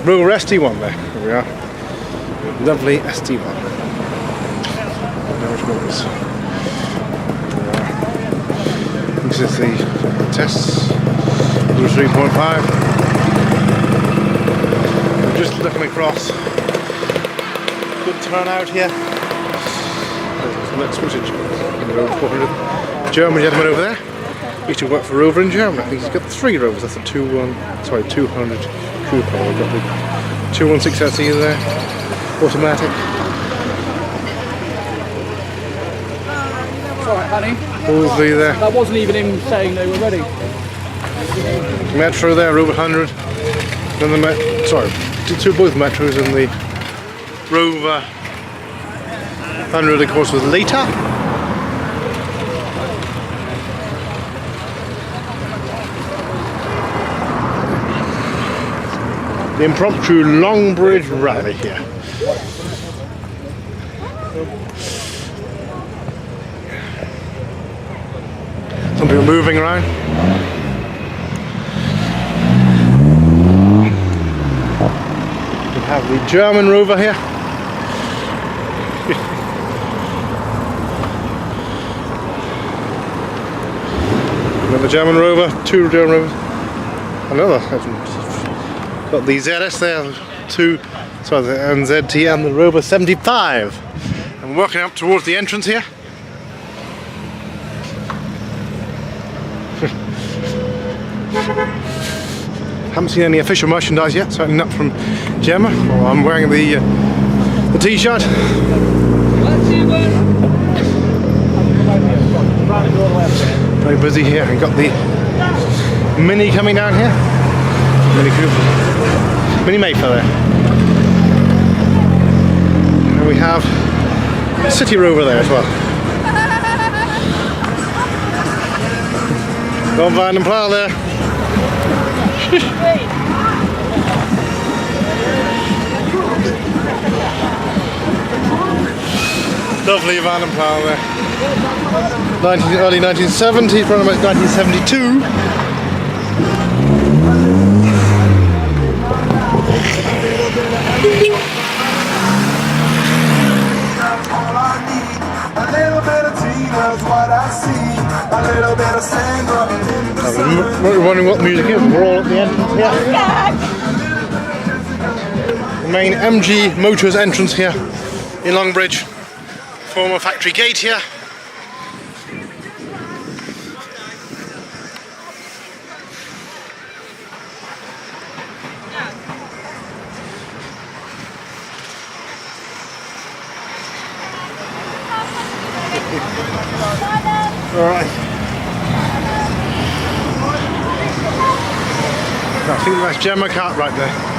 Rover ST1 there. Here we are. Lovely ST1. Large motors. This is the tests. 3.5. I'm just looking across. Good turnout here. Let's switch it. 400. German gentleman over there. Used to work for Rover in Germany. I think he's got 3 Rovers. That's a 200 Coupe. We've got the 216 SE there. Automatic. Alright, honey. Wolseley there. That wasn't even him saying they were ready. Metro there, Rover 100. Then the both Metros, and the Rover 100 of course was later. The impromptu Longbridge rally here. Some people moving around. We have the German Rover here. Another German Rover, 2 German Rovers. Another. Got the ZS there, the NZT and the Rover 75. I'm working up towards the entrance here. Haven't seen any official merchandise yet, certainly not from Gemma. Well, I'm wearing the t-shirt. Very busy here. We've got the Mini coming down here. Mini Cooper. Mini Mayfair there. And we have City Rover there as well. Got Van and Plough there. Lovely Van and Plough there. Early 1970s, probably about 1972. You're wondering what music is? We're all at the entrance here. The main MG Motors entrance here in Longbridge. Former factory gate here. Alright. I think that's Gemma Cart right there.